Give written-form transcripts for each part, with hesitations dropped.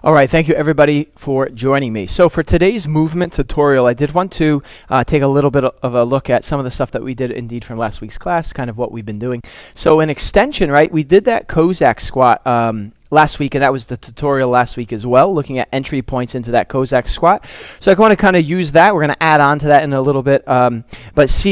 All right, thank you everybody for joining me. So for today's movement tutorial, I did want to take a little bit of a look at some of the stuff that we did indeed from last week's class, kind of what we've been doing. So in extension, right, we did that Cossack squat last week, and that was the tutorial last week as well, looking at entry points into that Cossack squat. So I want to kind of use that. We're going to add on to that in a little bit, but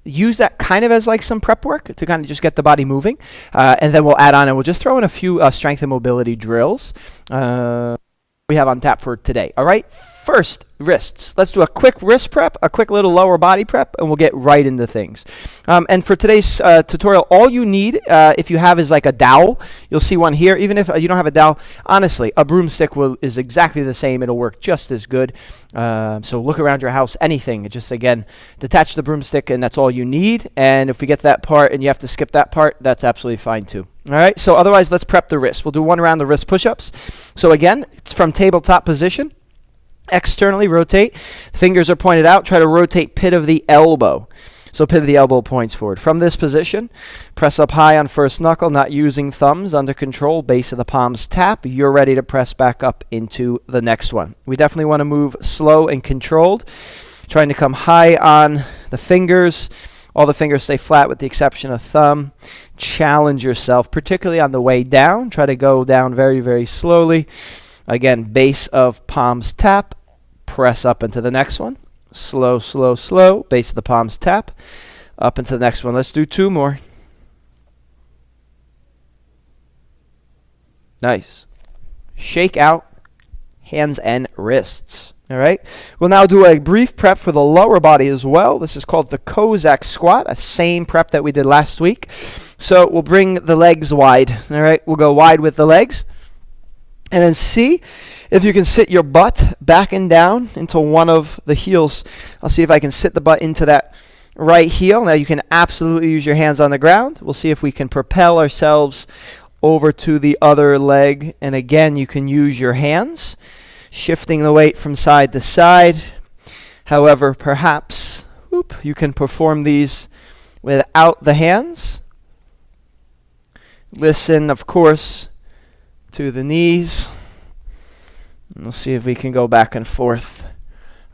use that kind of as like some prep work to kind of just get the body moving, and then we'll add on and we'll just throw in a few strength and mobility drills we have on tap for today. All right, first, wrists. Let's do a quick wrist prep, a quick little lower body prep, and we'll get right into things. And for today's tutorial, all you need, if you have, is like a dowel. You'll see one here. Even if you don't have a dowel, honestly, a broomstick is exactly the same. It'll work just as good. So look around your house, anything. Just, again, detach the broomstick, and that's all you need. And if we get to that part and you have to skip that part, that's absolutely fine too. All right, so otherwise, let's prep the wrist. We'll do one round of wrist push-ups. So again, it's from tabletop position. Externally rotate. Fingers are pointed out. Try to rotate pit of the elbow. So pit of the elbow points forward. From this position, press up high on first knuckle, not using thumbs, under control, base of the palms tap. You're ready to press back up into the next one. We definitely want to move slow and controlled, trying to come high on the fingers. All the fingers stay flat with the exception of thumb. Challenge yourself, particularly on the way down. Try to go down very, very slowly. Again, base of palms tap. Press up into the next one. Slow, slow, slow. Base of the palms tap. Up into the next one. Let's do two more. Nice. Shake out hands and wrists. All right. We'll now do a brief prep for the lower body as well. This is called the Cossack squat, a same prep that we did last week. So we'll bring the legs wide. All right. We'll go wide with the legs. And then see if you can sit your butt back and down into one of the heels. I'll see if I can sit the butt into that right heel. Now you can absolutely use your hands on the ground. We'll see if we can propel ourselves over to the other leg. And again, you can use your hands, shifting the weight from side to side. However, perhaps you can perform these without the hands. Listen, of course, to the knees. And we'll see if we can go back and forth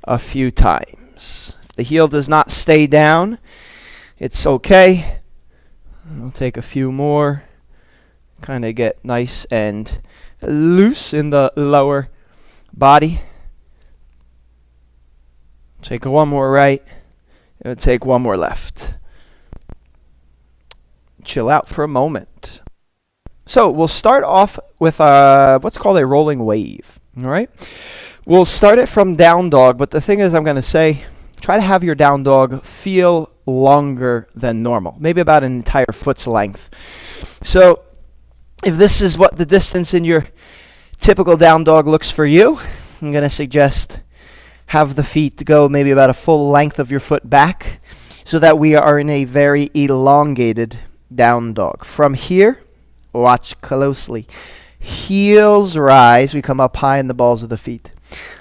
a few times. If the heel does not stay down, it's okay. We'll take a few more. Kind of get nice and loose in the lower body. Take one more right. And take one more left. Chill out for a moment. So we'll start off with what's called a rolling wave. All right. We'll start it from down dog, but the thing is, I'm going to say, try to have your down dog feel longer than normal, maybe about an entire foot's length. So if this is what the distance in your typical down dog looks for you, I'm going to suggest have the feet go maybe about a full length of your foot back, so that we are in a very elongated down dog. From here, watch closely. Heels rise. We come up high in the balls of the feet.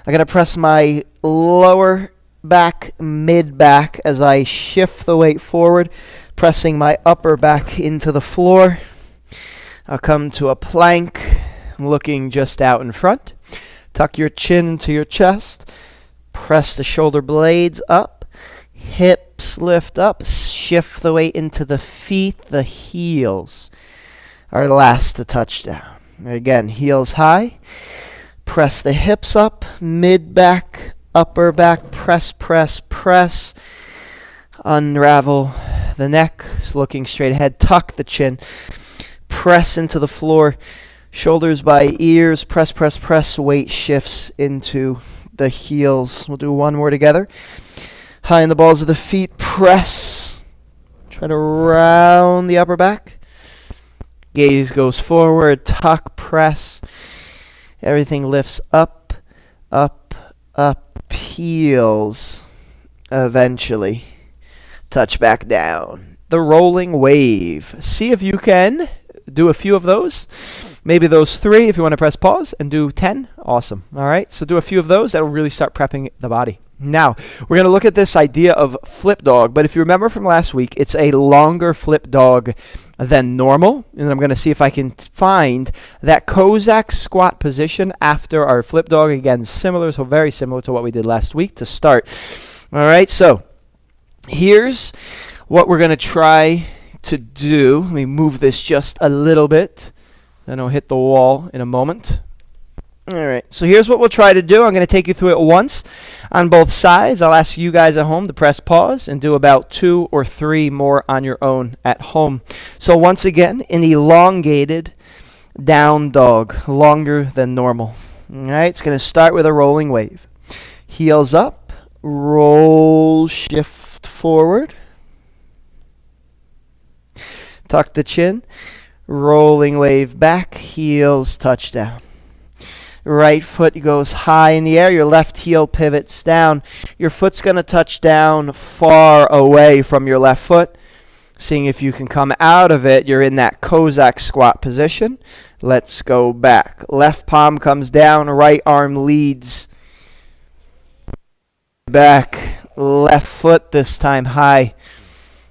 I'm going to press my lower back, mid back as I shift the weight forward, pressing my upper back into the floor. I'll come to a plank, looking just out in front. Tuck your chin into your chest. Press the shoulder blades up. Hips lift up. Shift the weight into the feet, the heels. Our last to touch down. Again, heels high. Press the hips up, mid back, upper back, press, press, press. Unravel the neck, looking straight ahead. Tuck the chin. Press into the floor. Shoulders by ears. Press, press, press. Weight shifts into the heels. We'll do one more together. High in the balls of the feet. Press. Try to round the upper back. Gaze goes forward, tuck, press. Everything lifts up, up, up, heels. Eventually, touch back down. The rolling wave. See if you can do a few of those. Maybe those 3 if you want to press pause, and do 10. Awesome. All right, so do a few of those. That'll really start prepping the body. Now, we're going to look at this idea of flip dog, but if you remember from last week, it's a longer flip dog than normal. And I'm going to see if I can find that Cossack squat position after our flip dog. Again, similar, so very similar to what we did last week to start. All right, so here's what we're going to try to do. Let me move this just a little bit. Then I'll hit the wall in a moment. All right, so here's what we'll try to do. I'm going to take you through it once on both sides. I'll ask you guys at home to press pause and do about 2 or 3 more on your own at home. So once again, an elongated down dog, longer than normal. All right, it's going to start with a rolling wave. Heels up, roll, shift forward. Tuck the chin, rolling wave back, heels touch down. Right foot goes high in the air. Your left heel pivots down. Your foot's going to touch down far away from your left foot. Seeing if you can come out of it. You're in that Cossack squat position. Let's go back. Left palm comes down. Right arm leads. Back. Left foot this time high.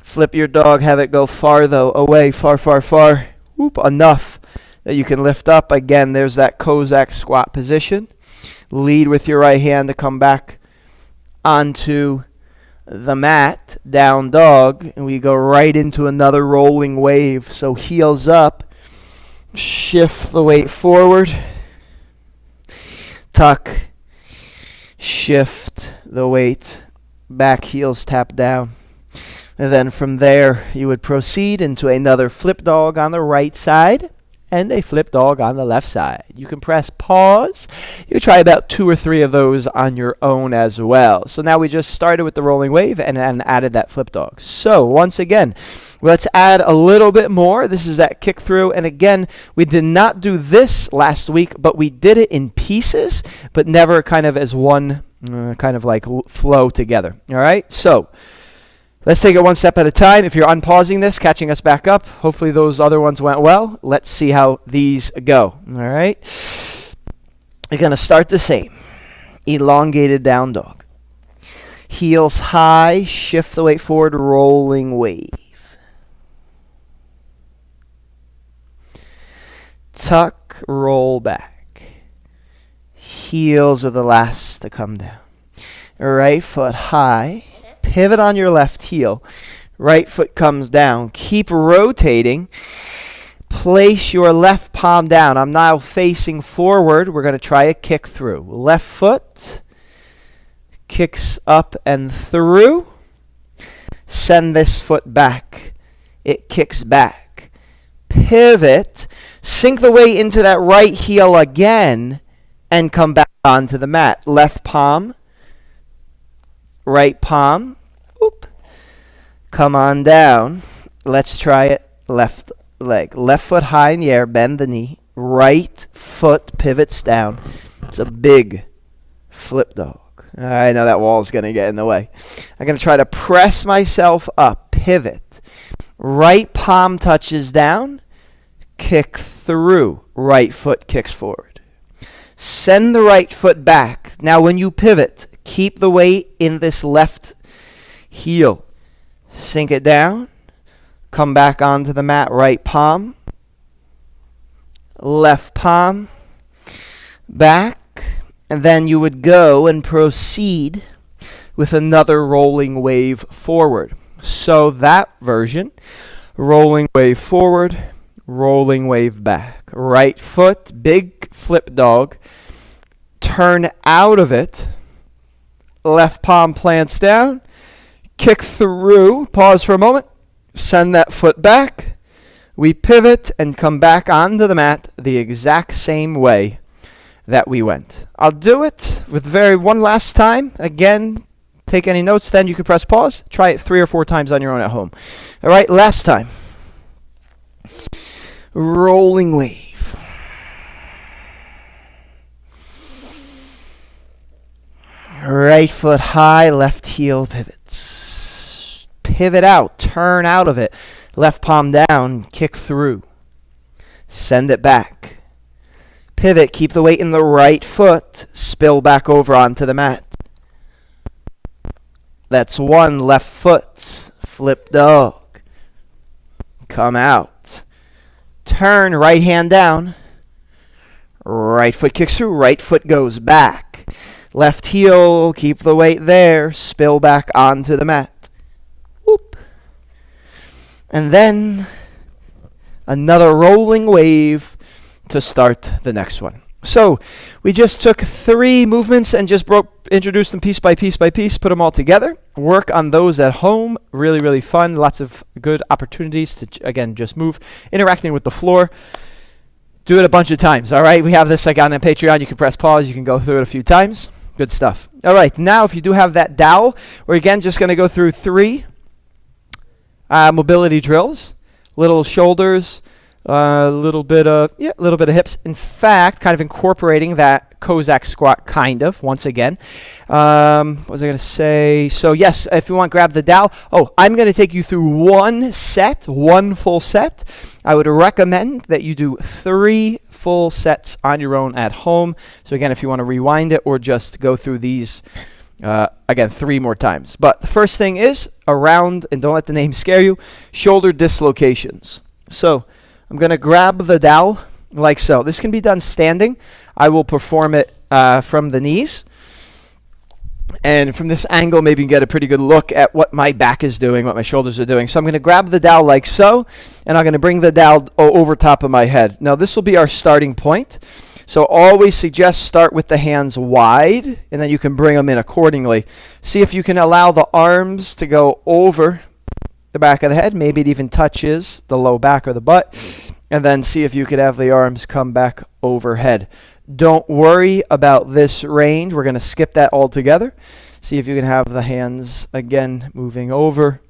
Flip your dog. Have it go far though. Away. Far, far, far. Whoop. Enough that you can lift up. Again, there's that Cossack squat position. Lead with your right hand to come back onto the mat, down dog, and we go right into another rolling wave. So heels up, shift the weight forward, tuck, shift the weight back, heels tap down. And then from there, you would proceed into another flip dog on the right side and a flip dog on the left side. You can press pause. You try about 2 or 3 of those on your own as well. So now we just started with the rolling wave and then added that flip dog. So once again, let's add a little bit more. This is that kick through. And again, we did not do this last week, but we did it in pieces, but never kind of as one kind of like flow together. All right, so let's take it one step at a time. If you're unpausing this, catching us back up, hopefully those other ones went well. Let's see how these go. All right. You're going to start the same. Elongated down dog. Heels high, shift the weight forward, rolling wave. Tuck, roll back. Heels are the last to come down. Right foot high. Pivot on your left heel. Right foot comes down. Keep rotating. Place your left palm down. I'm now facing forward. We're going to try a kick through. Left foot kicks up and through. Send this foot back. It kicks back. Pivot. Sink the weight into that right heel again and come back onto the mat. Left palm. Right palm. Oop. Come on down. Let's try it. Left leg. Left foot high in the air. Bend the knee. Right foot pivots down. It's a big flip dog. I know that wall's going to get in the way. I'm going to try to press myself up. Pivot. Right palm touches down. Kick through. Right foot kicks forward. Send the right foot back. Now when you pivot, keep the weight in this left heel. Sink it down. Come back onto the mat. Right palm. Left palm. Back. And then you would go and proceed with another rolling wave forward. So that version, rolling wave forward, rolling wave back. Right foot, big flip dog. Turn out of it. Left palm plants down. Kick through. Pause for a moment. Send that foot back. We pivot and come back onto the mat the exact same way that we went. I'll do it with one last time. Again, take any notes, then you can press pause. Try it 3 or 4 times on your own at home. All right, last time. Rolling wave. Right foot high, left heel pivots. Pivot out, turn out of it. Left palm down, kick through. Send it back. Pivot, keep the weight in the right foot. Spill back over onto the mat. That's one left foot. Flip dog. Come out. turn, right hand down, right foot kicks through, right foot goes back. Left heel, keep the weight there, spill back onto the mat. Whoop. And then another rolling wave to start the next one. So we just took 3 movements and just introduced them piece by piece by piece, put them all together. Work on those at home. Really, really fun. Lots of good opportunities to, again, just move, interacting with the floor. Do it a bunch of times, all right? We have this like on Patreon. You can press pause. You can go through it a few times. Good stuff. All right, now if you do have that dowel, we're again just going to go through 3 mobility drills. Little shoulders, a little bit of hips. In fact, kind of incorporating that Cossack squat, kind of, once again. What was I going to say? So yes, if you want, grab the dowel. Oh, I'm going to take you through one full set. I would recommend that you do 3 full sets on your own at home. So again, if you want to rewind it or just go through these, again, 3 more times. But the first thing is around, and don't let the name scare you, shoulder dislocations. So I'm going to grab the dowel like so. This can be done standing. I will perform it from the knees. And from this angle, maybe you can get a pretty good look at what my back is doing, what my shoulders are doing. So I'm going to grab the dowel like so, and I'm going to bring the dowel over top of my head. Now this will be our starting point. So always suggest start with the hands wide, and then you can bring them in accordingly. See if you can allow the arms to go over the back of the head. Maybe it even touches the low back or the butt. And then see if you could have the arms come back overhead. Don't worry about this range. We're going to skip that altogether. See if you can have the hands again moving over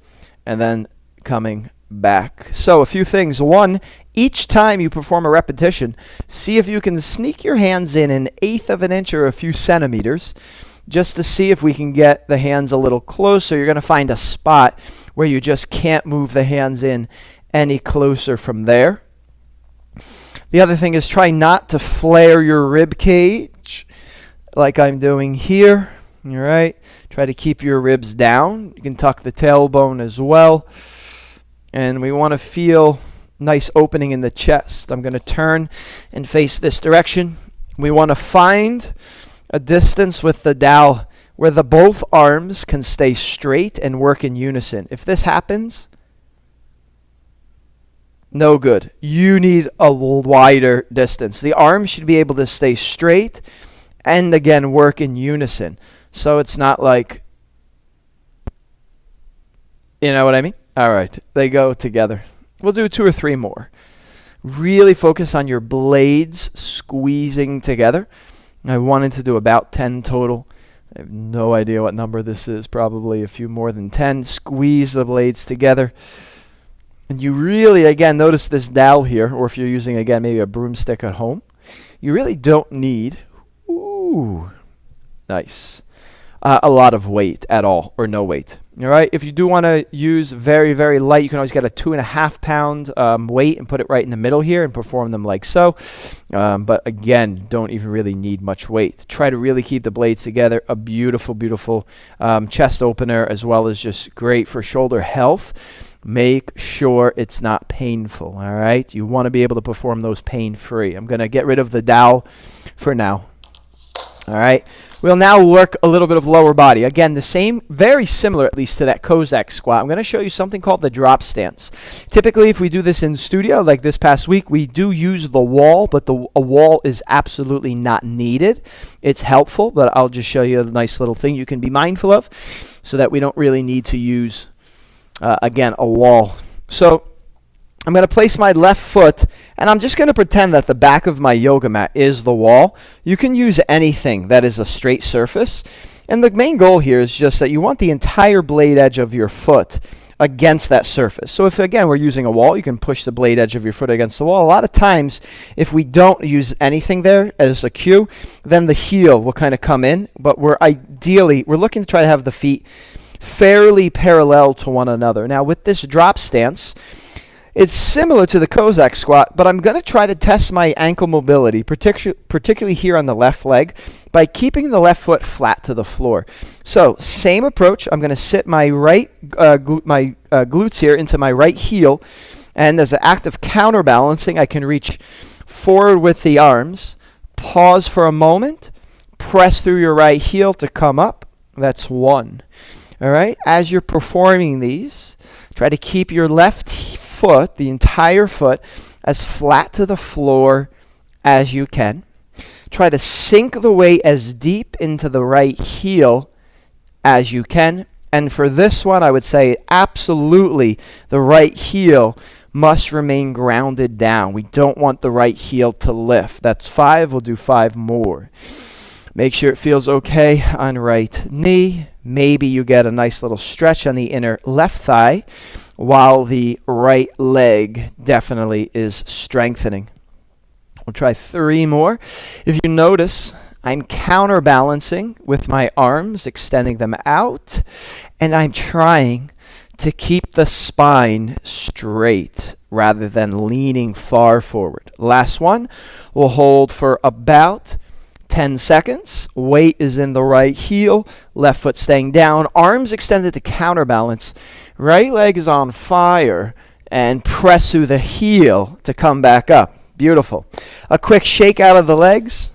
and then coming back. So a few things. 1, each time you perform a repetition, see if you can sneak your hands in 1/8 of an inch or a few centimeters just to see if we can get the hands a little closer. You're going to find a spot where you just can't move the hands in any closer from there. The other thing is try not to flare your rib cage like I'm doing here. All right. Try to keep your ribs down. You can tuck the tailbone as well. And we want to feel nice opening in the chest. I'm going to turn and face this direction. We want to find a distance with the dowel where the both arms can stay straight and work in unison. If this happens, no good. You need a wider distance. The arms should be able to stay straight and again work in unison. So it's not like, you know what I mean? All right, they go together. We'll do 2 or 3 more. Really focus on your blades squeezing together. I wanted to do about 10 total. I have no idea what number this is, probably a few more than 10. Squeeze the blades together. And you really, again, notice this dowel here, or if you're using, again, maybe a broomstick at home, you really don't need, nice, a lot of weight at all, or no weight. All right, if you do want to use very, very light, you can always get a 2.5 pound weight and put it right in the middle here and perform them like so. But again, don't even really need much weight. Try to really keep the blades together. A beautiful, beautiful chest opener, as well as just great for shoulder health. Make sure it's not painful, all right? You want to be able to perform those pain-free. I'm going to get rid of the dowel for now, all right? We'll now work a little bit of lower body. Again, the same, very similar at least to that Cossack squat. I'm going to show you something called the drop stance. Typically, if we do this in studio, like this past week, we do use the wall, but a wall is absolutely not needed. It's helpful, but I'll just show you a nice little thing you can be mindful of so that we don't really need to use again, a wall. So I'm going to place my left foot, and I'm just going to pretend that the back of my yoga mat is the wall. You can use anything that is a straight surface. And the main goal here is just that you want the entire blade edge of your foot against that surface. So if, again, we're using a wall, you can push the blade edge of your foot against the wall. A lot of times, if we don't use anything there as a cue, then the heel will kind of come in. But we're looking to try to have the feet fairly parallel to one another. Now with this drop stance, it's similar to the Cossack squat, but I'm going to try to test my ankle mobility, particularly here on the left leg, by keeping the left foot flat to the floor. So same approach. I'm going to sit my glutes here into my right heel, And as an act of counterbalancing, I can reach forward with the arms, pause for a moment, press through your right heel to come up. That's 1. All right? As you're performing these, try to keep your left foot, the entire foot, as flat to the floor as you can. Try to sink the weight as deep into the right heel as you can. And for this one, I would say absolutely the right heel must remain grounded down. We don't want the right heel to lift. That's 5. We'll do 5 more. Make sure it feels okay on right knee. Maybe you get a nice little stretch on the inner left thigh while the right leg definitely is strengthening. We'll try 3 more. If you notice, I'm counterbalancing with my arms, extending them out, and I'm trying to keep the spine straight rather than leaning far forward. Last one, we'll hold for about 10 seconds. Weight is in the right heel, left foot staying down, arms extended to counterbalance. Right leg is on fire, and press through the heel to come back up. Beautiful. A quick shake out of the legs,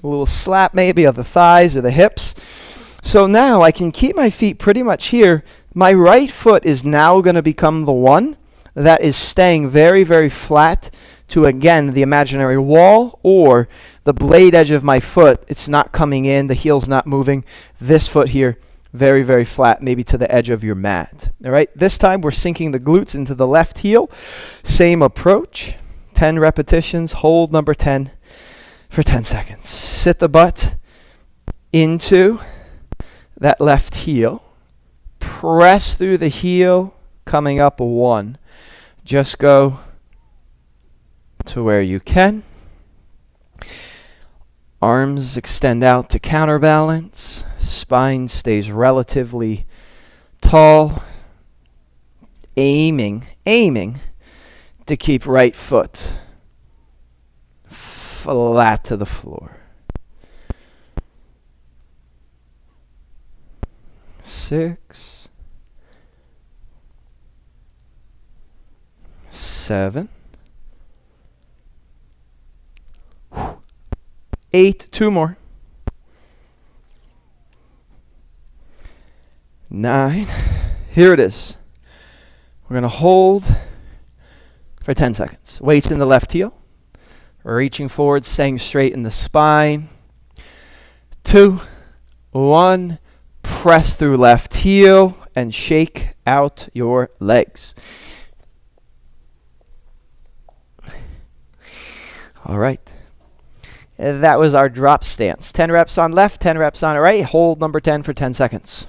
a little slap maybe of the thighs or the hips. So now I can keep my feet pretty much here. My right foot is now going to become the one that is staying very, very flat to, again, the imaginary wall or the blade edge of my foot. It's not coming in. The heel's not moving. This foot here, very, very flat, maybe to the edge of your mat. All right. This time we're sinking the glutes into the left heel. Same approach. 10 repetitions. Hold number 10 for 10 seconds. Sit the butt into that left heel. Press through the heel, coming up 1. Just go to where you can. Arms extend out to counterbalance. Spine stays relatively tall. Aiming to keep right foot flat to the floor. 6, 7, 8, 2 more. 9, here it is. We're going to hold for 10 seconds. Weights in the left heel. Reaching forward, staying straight in the spine. 2, 1. Press through left heel and shake out your legs. All right. That was our drop stance. 10 reps on left, 10 reps on right. Hold number 10 for 10 seconds.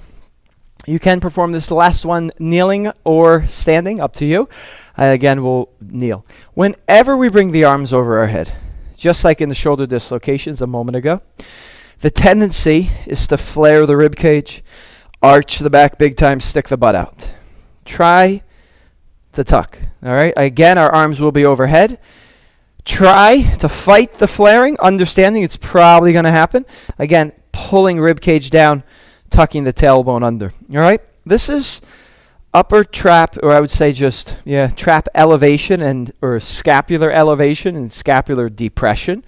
You can perform this last one kneeling or standing, up to you. Again, we'll kneel. Whenever we bring the arms over our head, just like in the shoulder dislocations a moment ago, the tendency is to flare the rib cage, arch the back big time, stick the butt out. Try to tuck. All right. Again, our arms will be overhead. Try to fight the flaring, understanding it's probably going to happen. Again, pulling rib cage down, tucking the tailbone under. All right. This is upper trap, or I would say just trap elevation or scapular elevation and scapular depression.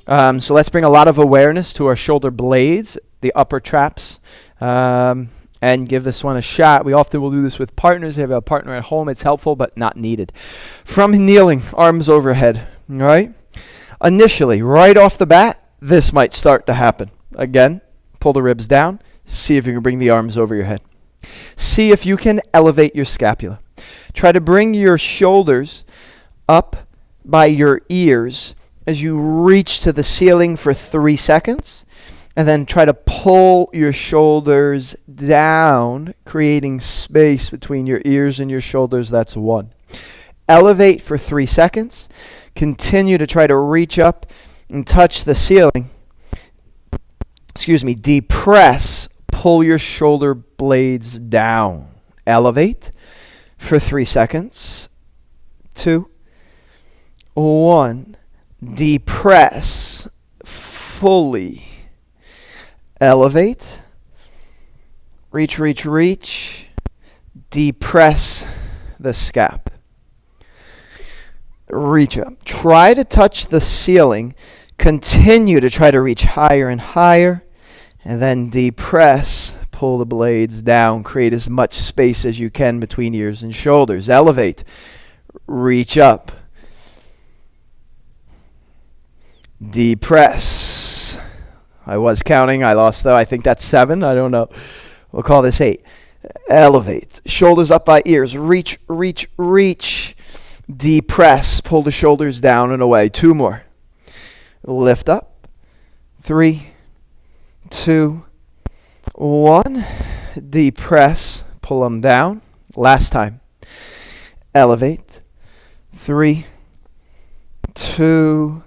So let's bring a lot of awareness to our shoulder blades, the upper traps, and give this one a shot. We often will do this with partners. If you have a partner at home, it's helpful, but not needed. From kneeling, arms overhead. All right? Initially, right off the bat, this might start to happen. Again, pull the ribs down. See if you can bring the arms over your head. See if you can elevate your scapula. Try to bring your shoulders up by your ears as you reach to the ceiling for 3 seconds, and then try to pull your shoulders down, creating space between your ears and your shoulders. That's 1. Elevate for 3 seconds. Continue to try to reach up and touch the ceiling. Depress. Pull your shoulder blades down. Elevate for 3 seconds. 2, 1. Depress fully. Elevate. Reach. Depress the scap. reach up. Try to touch the ceiling. Continue to try to reach higher and higher. And then depress. Pull the blades down. Create as much space as you can between ears and shoulders. Elevate. Reach up. Depress. I was counting. I lost though. I think that's 7. I don't know. We'll call this 8. Elevate. Shoulders up by ears. Reach, reach, reach. Depress. Pull the shoulders down and away. 2 more. Lift up. 3, 2, 1. Depress. Pull them down. Last time. Elevate. 3, 2,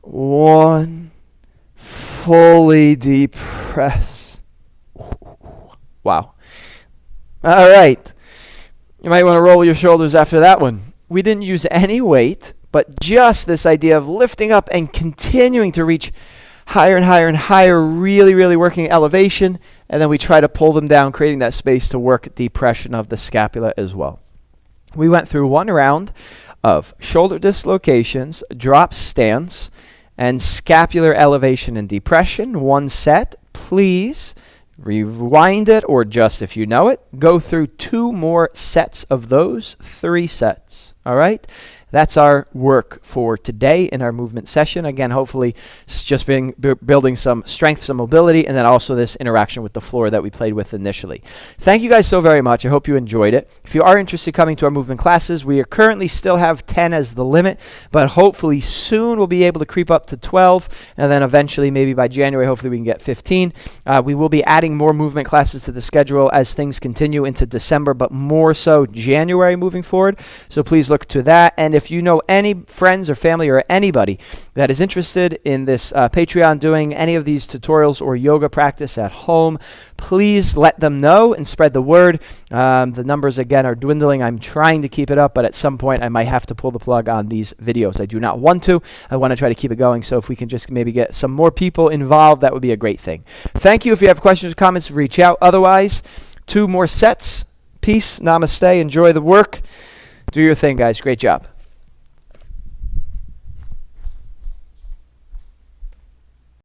1. Fully depress. Wow. All right. You might want to roll your shoulders after that one. We didn't use any weight, but just this idea of lifting up and continuing to reach higher and higher and higher, really, really working elevation. And then we try to pull them down, creating that space to work depression of the scapula as well. We went through 1 round of shoulder dislocations, drop stance, and scapular elevation and depression. 1 set. Please rewind it, or just if you know it, go through 2 more sets of those. 3 sets. All right? That's our work for today in our movement session. Again, hopefully it's just building some strength, some mobility, and then also this interaction with the floor that we played with initially. Thank you guys so very much. I hope you enjoyed it. If you are interested in coming to our movement classes, we are currently still have 10 as the limit, but hopefully soon we'll be able to creep up to 12, and then eventually maybe by January, hopefully we can get 15. We will be adding more movement classes to the schedule as things continue into December, but more so January moving forward. So please look to that. And if you know any friends or family or anybody that is interested in this Patreon, doing any of these tutorials or yoga practice at home, please let them know and spread the word. The numbers, again, are dwindling. I'm trying to keep it up, but at some point I might have to pull the plug on these videos. I do not want to. I want to try to keep it going. So if we can just maybe get some more people involved, that would be a great thing. Thank you. If you have questions or comments, reach out. Otherwise, 2 more sets. Peace. Namaste. Enjoy the work. Do your thing, guys. Great job.